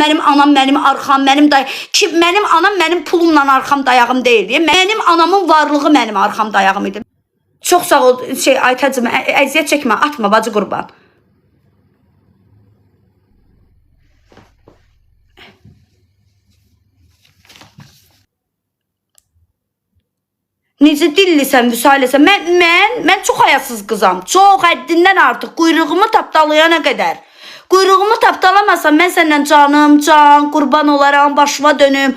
mənim anam, mənim arxam, mənim anam mənim pulumla arxam dayağım deyil. Mənim anamın varlığı mənim arxam dayağım idi. Çox sağ ol, Aytacığım, əziyyət çəkmə, atma bacı qurban. Necə dillisən, Vüsalisən? Mən çox hayasız qızam. Çox həddindən artıq. Quyruğumu tapdalayana qədər. Quyruğumu tapdalamasam mən səndən canım, can, qurban olaram, başıma dönüm.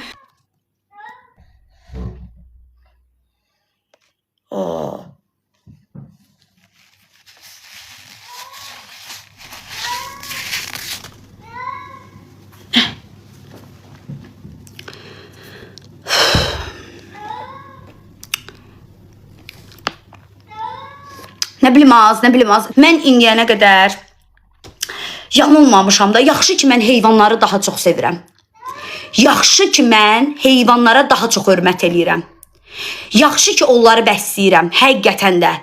Nə bilim az. Mən indiyənə qədər yanılmamışam da. Yaxşı ki, mən heyvanları daha çox sevirəm. Yaxşı ki, mən heyvanlara daha çox hörmət eləyirəm. Yaxşı ki, onları bəsləyirəm, həqiqətən də.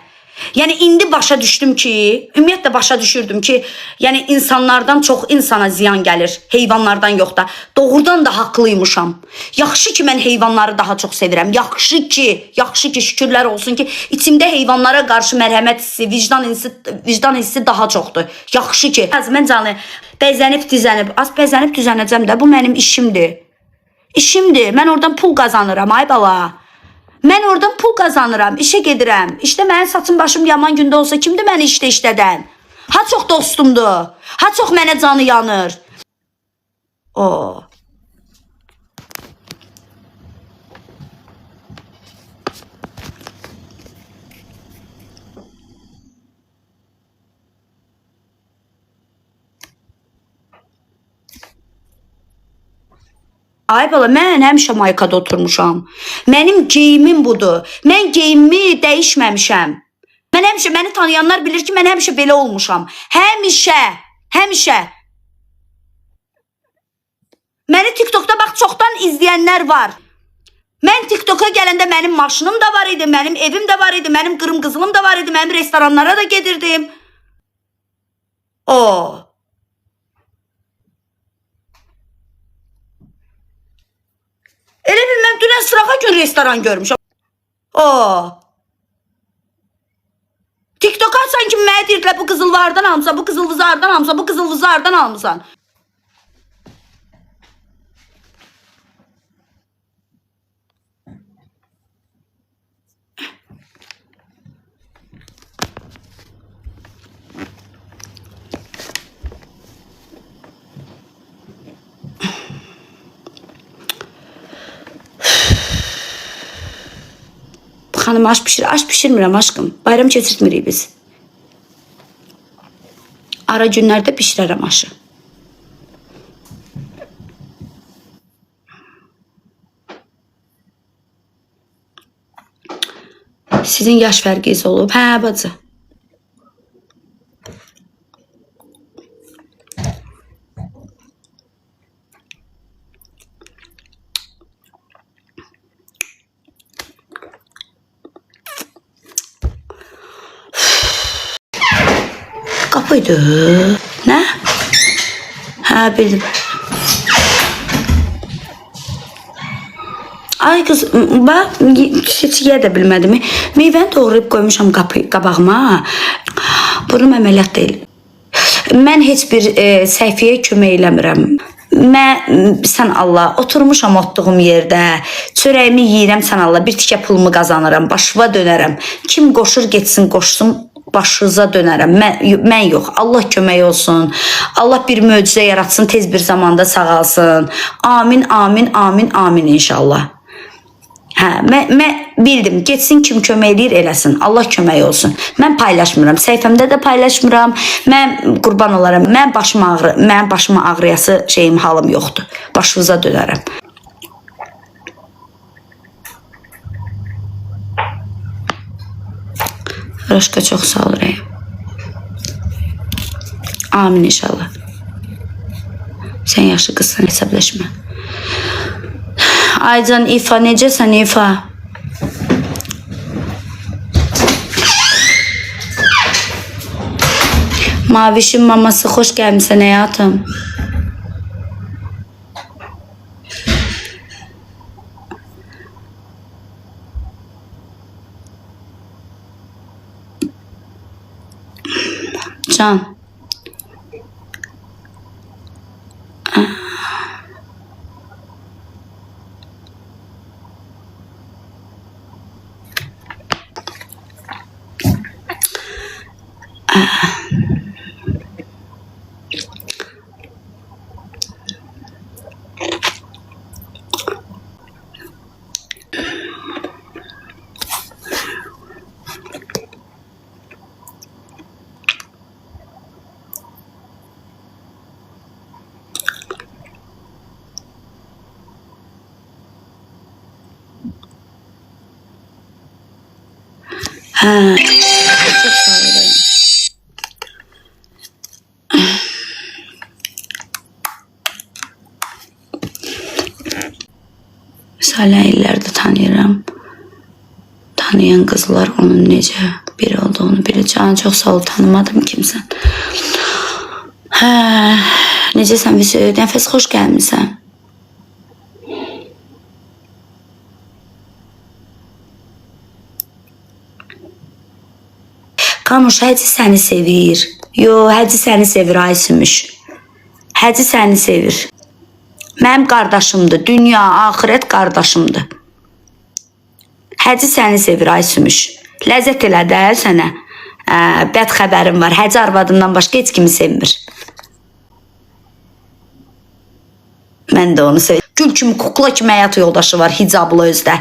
Yəni, indi başa düşdüm ki, ümumiyyətlə başa düşürdüm ki, yəni insanlardan çox insana ziyan gəlir, heyvanlardan yox da. Doğrudan da haqlıymışam. Yaxşı ki, mən heyvanları daha çox sevirəm. Yaxşı ki, şükürlər olsun ki, içimdə heyvanlara qarşı mərhəmət hissi, vicdan hissi daha çoxdur. Yaxşı ki. Mən canı bəzənib, düzənəcəm də, bu mənim işimdir. İşimdir, mən oradan pul qazanıram, ay bala. Mən oradan pul qazanıram, işə gedirəm. İşte mənim saçım başım yaman gündə olsa, kimdir məni işlədən? Ha çox dostumdur, ha çox mənə canı yanır. Ay bala, mən həmişə maykada oturmuşam. Mənim geyimim budur. Mən geyimimi dəyişməmişəm. Məni tanıyanlar bilir ki, mən həmişə belə olmuşam. Həmişə. Məni TikTokda bax, çoxdan izləyənlər var. Mən TikToka gələndə mənim maşınım da var idi, mənim evim də var idi, mənim qırım qızılım da var idi, mənim restoranlara da gedirdim. Elə bil mən dünən sırağa gün restoran görmüşəm. TikTok açsan ki, mənə deyirdilər, bu qızıl vardan almışsan, bu qızıl vızardan almışsan, bu qızıl vızardan almışsan. Xanım aş pişirmirəm aşkım. Bayram keçirtmirik biz. Ara günlərdə pişirərəm aşı. Sizin yaş fərqiniz olub. Hə, bacı. Kapıydı. Ne? Ha, bildim. Ay kız, bak, hiç yeyə də bilmədim. Meyvəni doğrayıb qoymuşam qabağıma. Burnum əməliyyat deyil. Mən heç bir səhviyyə kömək eləmirəm. Sən Allah, oturmuşam otduğum yerdə, çörəyimi yiyirəm, sən Allah, bir tikə pulumu qazanıram, başıma dönərəm. Kim qoşur getsin, qoşsun, başınıza dönərəm. Mən yox. Allah kömək olsun. Allah bir möcüzə yaratsın, tez bir zamanda sağalsın. Amin inşallah. Hə, mən bildim. Getsin kim kömək eləyir, eləsin. Allah kömək olsun. Mən paylaşmıram. Səhifəmdə də paylaşmıram. Mən qurban olaram. Mən başıma ağrıyası halım yoxdur. Başınıza dönərəm. Rəşqa çox sağ ol Rəyim. Amin inşallah. Sən yaxşı qızsan, hesabləşmə. Aycan İfa, necəsən İfa? Mavişin maması, xoş gəlmişsən həyatım. Can. Çok sağ olun. Hala illərdə tanıyıram. Tanıyan qızlar onun necə biri olduğunu bilir. Canı çox sağ ol, tanımadım kimsən. Necəsən Vüsü? Nəfəs xoş gəlmişsən. Qamış, Həci səni sevir. Yo, Həci səni sevir, ay sümüş. Həci səni sevir. Mənim qardaşımdır. Dünya, axirət qardaşımdır. Həci səni sevir, ay sümüş. Ləzzət elə də sənə. Bəd xəbərim var. Həci arvadından başqa heç kimi sevmir. Mən də onu sevirəm. Gül kimi, kukla kimi həyat yoldaşı var. Hicablı özdə.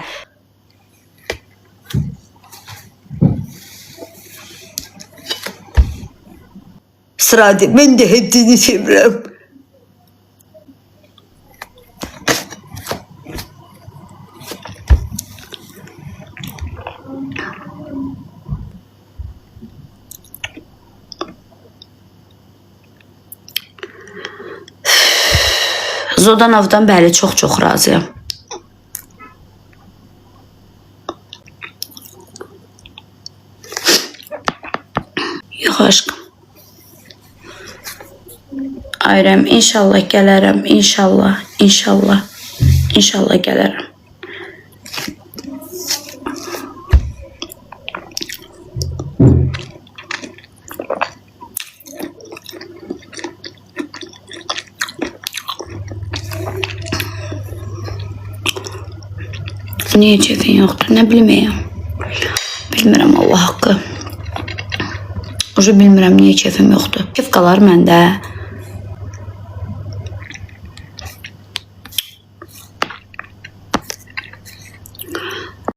Sırada ben de hepsini sevirəm. Zodanovdan bəli çox razıyam. Yox aşkım. Ayrım, inşallah gələrəm, inşallah, inşallah, inşallah gələrəm. Niye keyfin yoxdur? Nə bilməyəm. Bilmirəm Allah haqqı. Ucu bilmirəm niye keyfim yoxdur. Keyf qalar məndə.